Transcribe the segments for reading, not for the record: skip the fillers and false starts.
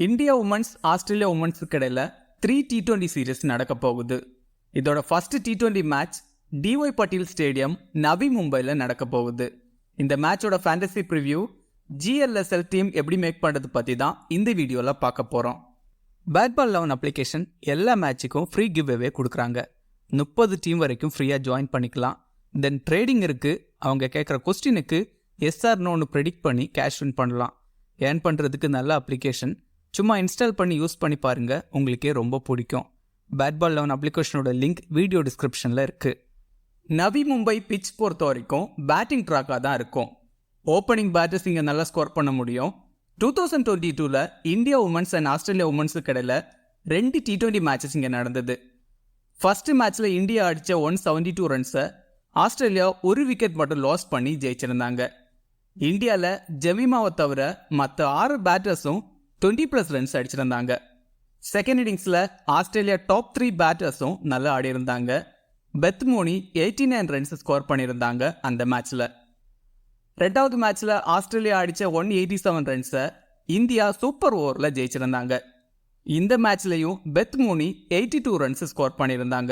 India women's Australia உமன்ஸுக்கு இடையில 3 T20 series நடக்க போகுது. இதோட first T20 match DY Patil stadium Navi மும்பையில் நடக்க போகுது. இந்த மேட்சோட ஃபேண்டசி ப்ரிவ்யூ GLSL டீம் எப்படி மேக் பண்ணுறது பற்றி தான் இந்த வீடியோவில் பார்க்க போகிறோம். பேட்பால் 11 அப்ளிகேஷன் எல்லா மேட்சுக்கும் ஃப்ரீ கிவ்அவே கொடுக்குறாங்க. 30 டீம் வரைக்கும் ஃப்ரீயாக ஜாயின் பண்ணிக்கலாம். தென் ட்ரேடிங் இருக்குது. அவங்க கேட்குற கொஸ்டினுக்கு எஸ்ஆர் நோன்னு ப்ரெடிக்ட் பண்ணி கேஷ் வின் பண்ணலாம். ஏர்ன் பண்ணுறதுக்கு நல்ல அப்ளிகேஷன். சும்மா இன்ஸ்டால் பண்ணி யூஸ் பண்ணி பாருங்கள், உங்களுக்கே ரொம்ப பிடிக்கும். பேட்பால் 11 அப்ளிகேஷனோட லிங்க் வீடியோ டிஸ்கிரிப்ஷனில் இருக்குது. நவி மும்பை பிட்ச் பொறுத்த வரைக்கும் பேட்டிங் ட்ராக்காக தான் இருக்கும். ஓப்பனிங் பேட்டர்ஸ் இங்கே நல்லா ஸ்கோர் பண்ண முடியும். 2022 இந்தியா உமன்ஸ் அண்ட் ஆஸ்திரேலியா உமன்ஸுக்கு இடையில 2 T20 மேட்சஸ் இங்கே நடந்தது. ஃபர்ஸ்ட் மேட்ச்சில் இந்தியா அடித்த 172 ரன்ஸை ஆஸ்திரேலியா ஒரு விக்கெட் மட்டும் லாஸ் பண்ணி ஜெயிச்சிருந்தாங்க. இந்தியாவில் ஜெமிமாவை தவிர மற்ற 6 பேட்டர்ஸும் 20+ ரன்ஸ் அடிச்சிருந்தாங்க. செகண்ட் இன்னிங்ஸில் ஆஸ்திரேலியா டாப் 3 பேட்டர்ஸும் நல்லா ஆடி இருந்தாங்க. பெத் மோனி 89 ரன்ஸ் ஸ்கோர் பண்ணியிருந்தாங்க அந்த மேட்ச்சில். ரெண்டாவது மேட்ச்சில் ஆஸ்திரேலியா அடித்த 187 ரன்ஸை இந்தியா சூப்பர் ஓவரில் ஜெயிச்சிருந்தாங்க. இந்த மேட்ச்லையும் பெத் மோனி 82 ரன்ஸ் ஸ்கோர் பண்ணியிருந்தாங்க.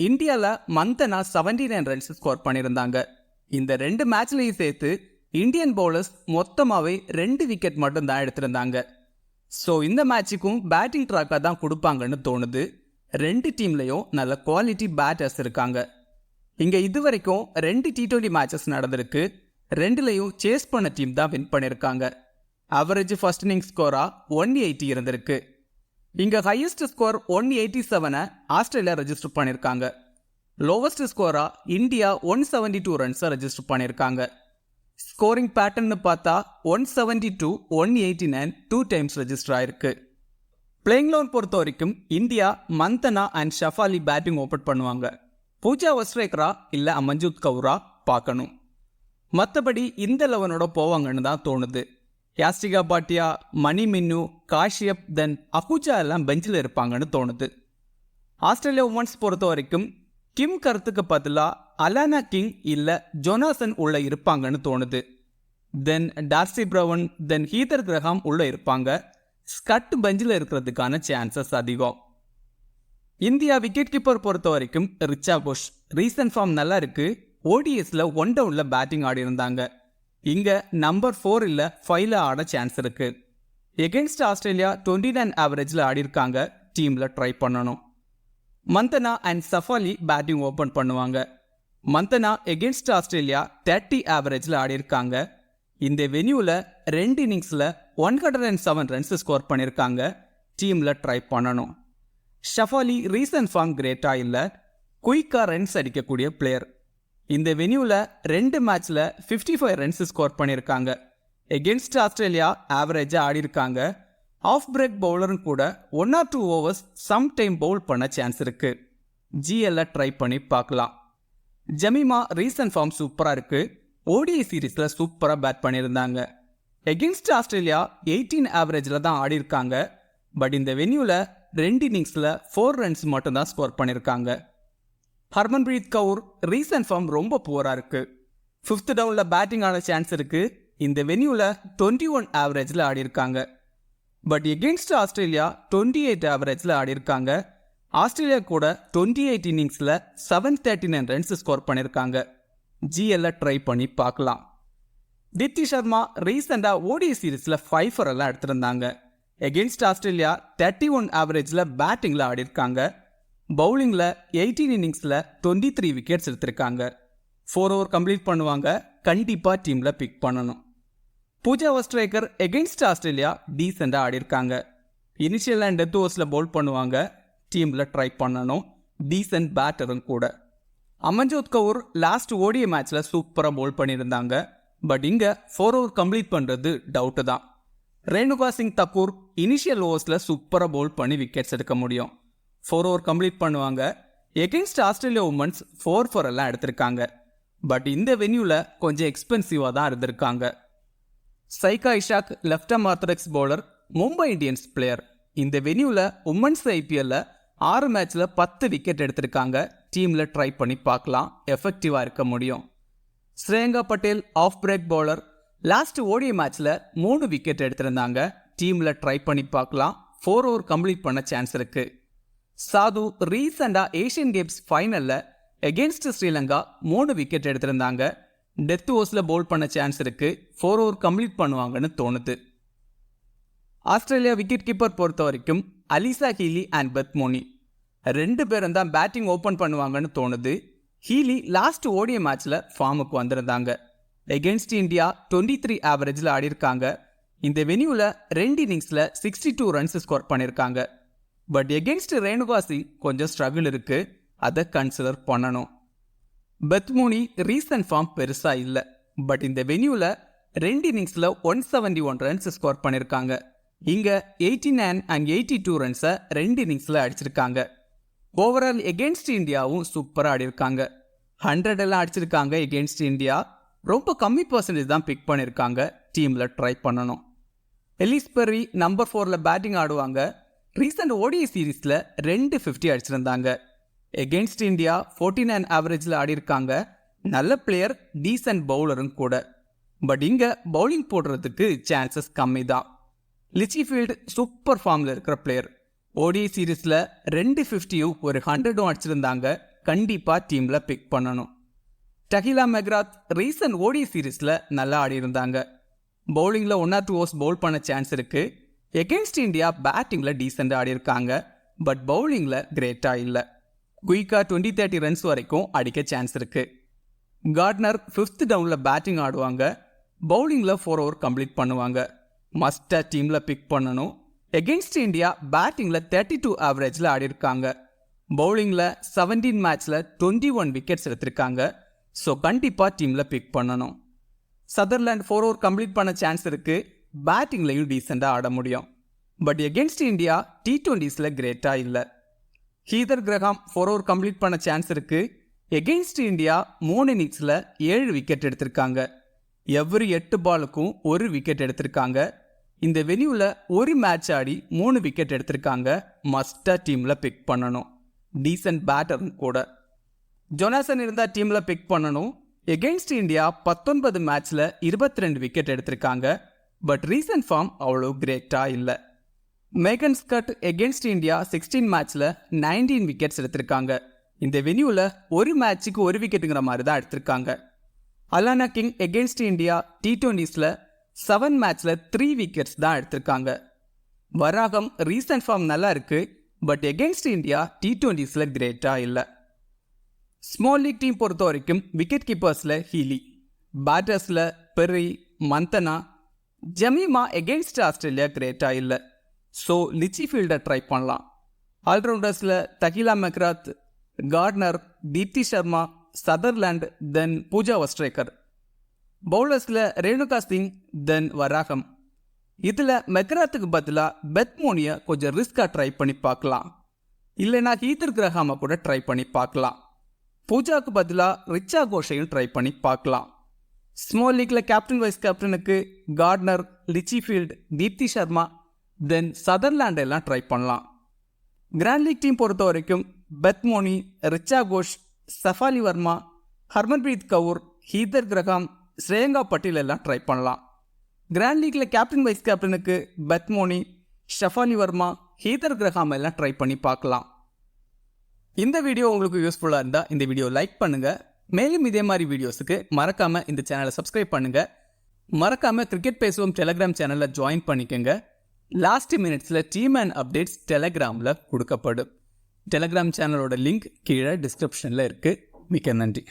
இந்தியாவில் மந்தனா 79 ரன்ஸ் ஸ்கோர் பண்ணியிருந்தாங்க. இந்த 2 மேட்ச்லையும் சேர்த்து இந்தியன் பவுலர்ஸ் மொத்தமாகவே 2 விக்கெட் மட்டும் தான் எடுத்திருந்தாங்க. ஸோ இந்த மேட்சுக்கும் பேட்டிங் ட்ராக்காக தான் கொடுப்பாங்கன்னு தோணுது. 2 டீம்லையும் நல்ல குவாலிட்டி பேட்டர்ஸ் இருக்காங்க. இங்கே இதுவரைக்கும் 2 T20 மேட்சஸ் நடந்திருக்கு. 2லையும் சேஸ் பண்ண டீம் தான் வின் பண்ணியிருக்காங்க. அவரேஜ் ஃபர்ஸ்ட் இன்னிங் ஸ்கோராக 180 இருந்திருக்கு. இங்கே ஹையஸ்ட் ஸ்கோர் 187 ஆஸ்திரேலியா ரெஜிஸ்டர் பண்ணியிருக்காங்க. லோவஸ்ட் ஸ்கோராக இந்தியா 172 ரன்ஸை ரெஜிஸ்டர் பண்ணியிருக்காங்க. ஸ்கோரிங் பேட்டர்ன்னு பார்த்தா 172, 189 2 டைம்ஸ் ரெஜிஸ்டர் ஆயிருக்கு. பிளேயிங் லோன் பொறுத்த வரைக்கும் India Mandhana and Shafali batting open பண்ணுவாங்க. பூஜா வஸ்ட்ரேக்கரா இல்லை அமன்ஜோத் கவுரா பார்க்கணும். மற்றபடி இந்த 11ஓட போவாங்கன்னு தான் தோணுது. யாஸ்டிகா பாட்டியா, மணி மின்னு, காஷ்யப், தென் அஹூஜா எல்லாம் பெஞ்சில் இருப்பாங்கன்னு தோணுது. ஆஸ்திரேலியா உமன்ஸ் பொறுத்த வரைக்கும் கிம் கருத்துக்கு பதிலாக அலானா கிங் இல்லை ஜொனாசன் உள்ள இருப்பாங்கன்னு தோணுது. தென் டார்சி பிரவுன், தென் ஹீதர் கிரஹாம் உள்ள இருப்பாங்க. ஸ்கட் பெஞ்சில் இருக்கிறதுக்கான சான்சஸ் அதிகம். இந்தியா விக்கெட் கீப்பர் பொறுத்த வரைக்கும் ரிச்சா கோஷ் ரீசன்ட் ஃபார்ம் நல்லா இருக்கு. ஓடிஎஸ்ல 1 டவுன்ல பேட்டிங் ஆடி இருந்தாங்க. இங்க நம்பர் 4 இல்லை 5ல ஆட சான்ஸ் இருக்கு. எகென்ஸ்ட் ஆஸ்திரேலியா 29 ஆவரேஜில் ஆடி இருக்காங்க. டீம்ல ட்ரை பண்ணணும். Mandhana and Shafali batting open பண்ணுவாங்க. மந்தனா எகென்ஸ்ட் ஆஸ்திரேலியா 30 ஆவரேஜில் ஆடி இருக்காங்க. இந்த வென்யூவில் 2 இன்னிங்ஸில் 107 ரன்ஸ் ஸ்கோர் பண்ணியிருக்காங்க. டீமில் ட்ரை பண்ணணும். ஷஃபாலி ரீசன்ட் ஃபார்ம் கிரேட்டாக இல்லை, குயிக்காக ரன்ஸ் அடிக்கக்கூடிய பிளேயர். இந்த வென்யூவில் 2 மேட்ச்சில் 55 ரன்ஸ் ஸ்கோர் பண்ணியிருக்காங்க. எகென்ஸ்ட் ஆஸ்திரேலியா ஆவரேஜாக ஆடி இருக்காங்க. ஆஃப் பிரேக் பவுலரும் கூட 1 or 2 overs some time bowl பண்ண சான்ஸ் இருக்கு. GL ட்ரை பண்ணி பார்க்கலாம். ஜமீமா ரீசன்ட் ஃபார்ம் சூப்பராக இருக்கு. ஓடிஐ சீரீஸில் சூப்பராக பேட் பண்ணியிருந்தாங்க. எகென்ஸ்ட் ஆஸ்திரேலியா 18 ஆவரேஜில் தான் ஆடி இருக்காங்க. பட் இந்த வென்யூவில் 2 இன்னிங்ஸில் 4 ரன்ஸ் மட்டும் தான் ஸ்கோர் பண்ணியிருக்காங்க. ஹர்மன்பிரீத் கவுர் ரீசன்ட் ஃபார்ம் ரொம்ப புவராக இருக்கு. 5th டவுனில் பேட்டிங் ஆட சான்ஸ் இருக்கு. இந்த வென்யூவில் 21 ஆவரேஜில் ஆடி இருக்காங்க. பட் எகென்ஸ்ட் ஆஸ்திரேலியா 28 ஆவரேஜில் ஆடி இருக்காங்க. ஆஸ்திரேலியா கூட 28 இன்னிங்ஸில் 739 ரன்ஸ் ஸ்கோர் பண்ணியிருக்காங்க. GL ட்ரை பண்ணி பார்க்கலாம். தித்தி சர்மா ரீசெண்டாக ஓடிஐ சீரீஸில் 5 எல்லாம் எடுத்திருந்தாங்க. எகென்ஸ்ட் ஆஸ்திரேலியா 31 ஆவரேஜில் பேட்டிங்கில் ஆடி இருக்காங்க. பவுலிங்கில் 18 இன்னிங்ஸில் 23 விக்கெட்ஸ் எடுத்திருக்காங்க. 4 ஓவர் கம்ப்ளீட் பண்ணுவாங்க. கண்டிப்பாக டீமில் பிக் பண்ணணும். பூஜா வஸ்ட்ரேக்கர் எகென்ஸ்ட் ஆஸ்திரேலியா டீசெண்டாக ஆடி இருக்காங்க. இனிஷியல் அண்ட் டெத் ஓவர்ஸில் பவுல் பண்ணுவாங்க. டீமில் ட்ரை பண்ணணும். டீசென்ட் பேட்டரும் கூட. அமன்ஜோத் கவுர் லாஸ்ட் ஓடிஐ மேட்ச்சில் சூப்பராக பவுல் பண்ணியிருந்தாங்க. பட் இங்கே 4 ஓவர் கம்ப்ளீட் பண்ணுறது டவுட்டு தான். ரேணுகா சிங் தக்கூர் இனிஷியல் ஓவர்ஸில் சூப்பராக பவுல் பண்ணி விக்கெட்ஸ் எடுக்க முடியும். 4 ஓவர் கம்ப்ளீட் பண்ணுவாங்க. எகென்ஸ்ட் ஆஸ்திரேலியா உமன்ஸ் 4 எல்லாம் எடுத்திருக்காங்க. பட் இந்த வென்யூவில் கொஞ்சம் எக்ஸ்பென்சிவாக தான் இருந்திருக்காங்க. Saika Ishaque left arm orthodox bowler, Mumbai Indians player. இந்த வென்யூவில் உமன்ஸ் IPL 6 மேட்ச்சில் 10 விக்கெட் எடுத்திருக்காங்க. டீமில் ட்ரை பண்ணி பார்க்கலாம், எஃபெக்டிவாக இருக்க முடியும். Shreyanka Patel off break bowler, last ODI மேட்ச்சில் 3 விக்கெட் எடுத்திருந்தாங்க. டீமில் ட்ரை பண்ணி பார்க்கலாம். 4 ஓவர் கம்ப்ளீட் பண்ண சான்ஸ் இருக்கு. சாது ரீசெண்டாக ஏஷியன் கேம்ஸ் ஃபைனலில் எகென்ஸ்ட் ஸ்ரீலங்கா 3 விக்கெட் எடுத்திருந்தாங்க. டெத் ஓவர்ஸில் பவுல் பண்ண சான்ஸ் இருக்கு. 4 ஓவர் கம்ப்ளீட் பண்ணுவாங்கன்னு தோணுது. ஆஸ்திரேலியா விக்கெட் கீப்பர் பொறுத்த வரைக்கும் அலிசா ஹீலி அண்ட் பெத் மோனி 2 பேரும் தான் பேட்டிங் ஓப்பன் பண்ணுவாங்கன்னு தோணுது. ஹீலி லாஸ்ட் ஓடிய மேட்ச்ல ஃபார்முக்கு வந்திருந்தாங்க. Against India 23 ஆவரேஜில் ஆடிருக்காங்க. இந்த வெனியூவில் 2 இன்னிங்ஸில் 62 ரன்ஸ் ஸ்கோர் பண்ணியிருக்காங்க. பட் எகென்ஸ்ட் ரேணுகா சிங் கொஞ்சம் ஸ்ட்ரகிள் இருக்கு, அதை கன்சிடர் பண்ணணும். பெத் மோனி ரீசன்ட் ஃபார்ம் பெருசா இல்லை. பட் இந்த வெனியூவில் 2 இன்னிங்ஸில் 171 ரன்ஸ் ஸ்கோர் பண்ணியிருக்காங்க. இங்க 89 and 82 ரன்ஸை 2 இன்னிங்ஸில் அடிச்சிருக்காங்க. ஓவரால் எகென்ஸ்ட் இந்தியாவும் சூப்பராக ஆடிருக்காங்க. 100 எல்லாம் அடிச்சிருக்காங்க. எகென்ஸ்ட் இந்தியா ரொம்ப கம்மி பர்சன்டேஜ் தான் பிக் பண்ணியிருக்காங்க. டீமில் ட்ரை பண்ணணும். எலிஸ் பெர்ரி நம்பர் 4ல் பேட்டிங் ஆடுவாங்க. ரீசெண்ட் ஓடிஐ சீரீஸில் 250 அடிச்சிருந்தாங்க. Against India 49 ஆவரேஜில் ஆடிருக்காங்க. நல்ல பிளேயர், டீசன்ட் பவுலரும் கூட. பட் இங்கே பவுலிங் போடுறதுக்கு சான்சஸ் கம்மி தான். லிச்சிஃபீல்டு சூப்பர் ஃபார்மில் இருக்கிற பிளேயர். ஓடிஐ சீரீஸில் 250யும் 100ம் அடிச்சிருந்தாங்க. கண்டிப்பாக டீமில் பிக் பண்ணணும். டஹிலா மெக்ராத் ரீசன்ட் ஓடிஐ சீரீஸில் நல்லா ஆடி இருந்தாங்க. பவுலிங்கில் 1 or 2 ஓவர்ஸ் பவுல் பண்ண சான்ஸ் இருக்கு. எகென்ஸ்ட் இந்தியா பேட்டிங்கில் டீசெண்டாக ஆடி இருக்காங்க. பட் பவுலிங்கில் கிரேட்டாக இல்லை. குயிக்காக 20-30 ரன்ஸ் வரைக்கும் அடிக்க சான்ஸ் இருக்கு. கார்ட்னர் 5th டவுனில் பேட்டிங் ஆடுவாங்க. பவுலிங்கில் 4 ஓவர் கம்ப்ளீட் பண்ணுவாங்க. மஸ்டாக டீமில் பிக் பண்ணணும். எகென்ஸ்ட் இந்தியா பேட்டிங்கில் 32 ஆவரேஜில் ஆடி இருக்காங்க. பவுலிங்கில் 17 மேட்ச்சில் 21 விக்கெட்ஸ் எடுத்திருக்காங்க. ஸோ கண்டிப்பாக டீமில் பிக் பண்ணணும். சதர்லாண்ட் 4 ஓவர் கம்ப்ளீட் பண்ண சான்ஸ் இருக்கு. பேட்டிங்லையும் டீசெண்டாக ஆட முடியும். பட் எகென்ஸ்ட் இந்தியா T20ஸில் கிரேட்டாக இல்லை. ஹீதர் கிரஹாம் 4 ஓவர் கம்ப்ளீட் பண்ண சான்ஸ் இருக்கு. எகென்ஸ்ட் இந்தியா 3 இன்னிங்ஸில் 7 விக்கெட் எடுத்திருக்காங்க. எவ்ரி 8 பாலுக்கும் 1 விக்கெட் எடுத்திருக்காங்க. இந்த வெனியூவில் 1 மேட்ச் ஆடி 3 விக்கெட் எடுத்திருக்காங்க. மஸ்டாக டீமில் பிக் பண்ணணும். டீசன்ட் பேட்டர்னு கூட. ஜொனாசன் இருந்தால் டீமில் பிக் பண்ணணும். எகென்ஸ்ட் இந்தியா 19 மேட்ச்சில் 22 விக்கெட் எடுத்திருக்காங்க. பட் ரீசன்ட் ஃபார்ம் அவ்வளோ கிரேட்டாக இல்லை. மேகன் ஸ்கட் எகென்ஸ்ட் இந்தியா 16 மேட்ச்சில் 19 விக்கெட்ஸ் எடுத்திருக்காங்க. இந்த வெனியூவில் 1 மேட்சுக்கு 1 விக்கெட்டுங்கிற மாதிரி தான் எடுத்திருக்காங்க. அலானா கிங் எகென்ஸ்ட் இந்தியா T20ஸில் 7 மேட்ச்சில் 3 விக்கெட்ஸ் தான் எடுத்திருக்காங்க. வராகம் ரீசன்ட் ஃபார்ம் நல்லா இருக்கு. பட் எகென்ஸ்ட் இந்தியா T20ஸில் கிரேட்டாக இல்லை. ஸ்மால் லீக் டீம் பொறுத்த வரைக்கும் விக்கெட் கீப்பர்ஸில் ஹீலி, பேட்டர்ஸில் Perry, Mandhana, Jemimah against Australia கிரேட்டாக இல்லை. ஸோ லிச்சிஃபீல்டை ட்ரை பண்ணலாம். ஆல்ரவுண்டர்ஸில் Tahlia McGrath, Gardner, Deepti Sharma, Sutherland, then Pooja Vastrakar. பவுலர்ஸில் ரேணுகா சிங், தென் வராகம். இதில் மெக்ராத்துக்கு பதிலாக பெத் மோனியை கொஞ்சம் ரிஸ்காக ட்ரை பண்ணி பார்க்கலாம். இல்லைனா ஹீதர் கிரஹாமை கூட ட்ரை பண்ணி பார்க்கலாம். பூஜாவுக்கு பதிலாக ரிச்சா கோஷையும் ட்ரை பண்ணி பார்க்கலாம். ஸ்மால் லீக்ல கேப்டன் வைஸ் கேப்டனுக்கு கார்ட்னர், லிச்சிஃபீல்டு, தீப்தி சர்மா, தென் சதர்லாண்ட் எல்லாம் ட்ரை பண்ணலாம். கிராண்ட் லீக் டீம் பொறுத்த வரைக்கும் பெத் மோனி, ரிச்சா கோஷ், சஃபாலி வர்மா, ஹர்மன்பிரீத் கவுர், ஹீதர் கிரஹாம், ஸ்ரேயங்கா பட்டேல் எல்லாம் ட்ரை பண்ணலாம். கிராண்ட் லீக்ல கேப்டன் வைஸ் கேப்டனுக்கு பெத் மோனி, ஷஃபாலி வர்மா, ஹீதர் கிரஹாம் எல்லாம் ட்ரை பண்ணி பார்க்கலாம். இந்த வீடியோ உங்களுக்கு யூஸ்ஃபுல்லாக இருந்தால் இந்த வீடியோ லைக் பண்ணுங்கள். மேலும் இதே மாதிரி வீடியோஸுக்கு மறக்காமல் இந்த சேனலை சப்ஸ்கிரைப் பண்ணுங்கள். மறக்காமல் கிரிக்கெட் பேசுவோம் டெலகிராம் சேனலில் ஜாயின் பண்ணிக்கோங்க. லாஸ்ட் மினிட்ஸில் டீம் அண்ட் அப்டேட்ஸ் டெலகிராமில் கொடுக்கப்படும். டெலகிராம் சேனலோட லிங்க் கீழே டிஸ்கிரிப்ஷனில் இருக்குது. மிக்க நன்றி.